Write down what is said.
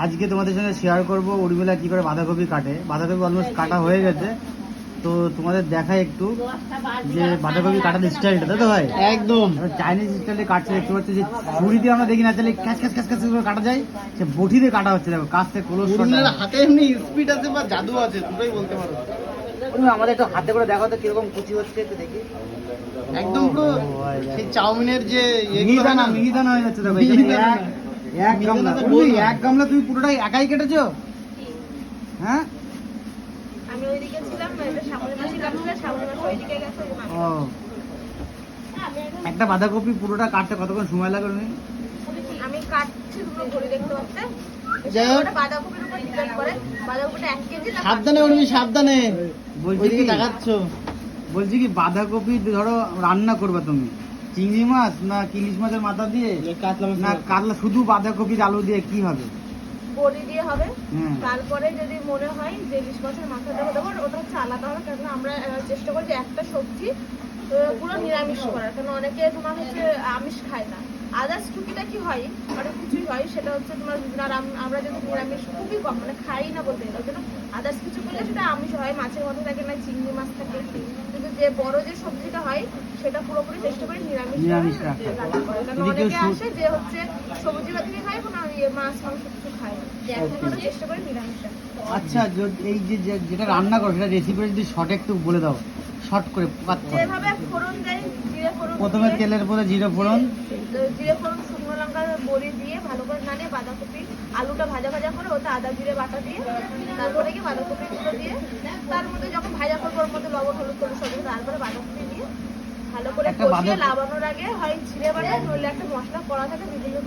আজকে তোমাদের সঙ্গে শেয়ার করব উর্মিলা কি করে বাঁধাকপি কাটে। বাঁধাকপি অলমোস্ট কাটা হয়ে গেছে, তো তোমাদের দেখাই একটু যে বাঁধাকপি কাটার স্টাইলটা, তাই তো ভাই? একদম চাইনিজ স্টাইলে কাটছে। দেখতে পাচ্ছি যে ছুরি দিয়ে আমরা দেখি না, তাহলে ক্যাচ ক্যাচ ক্যাচ ক্যাচ করে কাটা যায়, সে বটি দিয়ে কাটা হচ্ছে। দেখো কাছ থেকে ক্লোজ হাতে এমনি স্পিড আছে বা জাদু আছে, দুটোই বলতে পারো। আমাদের একটু হাতে করে দেখো তো কিরকম কুচি হচ্ছে, একটু দেখি। একদম পুরো সেই চাউমিনের যে মিহিদানা মিহিদানা হয়ে যাচ্ছে। দেখো এক গামলা তুমি পুরোটাই একাই কেটেছো? হ্যাঁ, আমি ওইদিকে ছিলাম, এটা সামনের পাশে কাটছিল, সামনের পাশে ওইদিকে গেছে। ও, একটা বাঁধাকপি পুরোটা কাটতে কতক্ষণ সময় লাগে? আমি কাটছি দুটো ঘড়ি দেখতে পাচ্ছি। যাই হোক, বাঁধাকপির উপর ডিপেন্ড করে। বাঁধাকপিটা 1 কেজি। সাবধানে উর্মি, সাবধানে। বলছি কি দেখাচ্ছ, বলছি কি বাঁধাকপি ধরো রান্না করবে তুমি চিংড়ি মাছ না ইলিশ মাছের মাথা দিয়ে না কাতলা, শুধু বাঁধাকপির আলু দিয়ে কি হবে? বড়ি দিয়ে হবে। তারপরে যদি মনে হয় যে ইলিশ মাছের মাথাটা দেবো, ওটা হচ্ছে আলাদা হবে। কারণ আমরা চেষ্টা করি যে একটা সবজি পুরো নিরামিষ করার, কারণ অনেকে তোমার হচ্ছে আমিষ খায় না। আদার্স টুকিটাকি হয়, অনেক কিছুই হয়, সেটা হচ্ছে তোমার আমরা যদি নিরামিষ খুবই কম মানে খাই না বলতে গেলে, ওই জন্য আদার্স কিছু করলে সেটা আমিষ হয়, মাছের মধ্যে থাকে না চিংড়ি মাছ থাকে। কিন্তু যে বড় যে সবজিটা হয় সেটা পুরোপুরি চেষ্টা করি নিরামিষ রান্না করার। কারণ অনেকে আসে যে হচ্ছে সবজি বাতিকে খায়, কোনো মাছ মাংস কিছু খায় না, এখন ওটা চেষ্টা করি নিরামিষ। আচ্ছা, এই যে যেটা রান্না করো সেটা রেসিপি যদি শর্ট একটু বলে দাও, শর্ট করে। যেভাবে ফোড়ন দেয়, জিরে ফোড়ন, প্রথমে তেলের পরে জিরে ফোড়ন, শুকনো লঙ্কার বড়ি দিয়ে ভালো করে নাড়িয়ে বাঁধাকপি আলুটা ভাজা ভাজা করে ওটা আদা জিরে বাটা দিয়ে, তারপরে কি বাঁধাকপিগুলো দিয়ে তার মধ্যে যখন ভাজা করবো ওর মধ্যে লবণ হলুদ করে সব, তারপরে বাঁধাকপি দিয়ে ভালো করে কষিয়ে নামানোর আগে হয় জিরে বাটা, নইলে একটা মশলা করা থাকে বিভিন্ন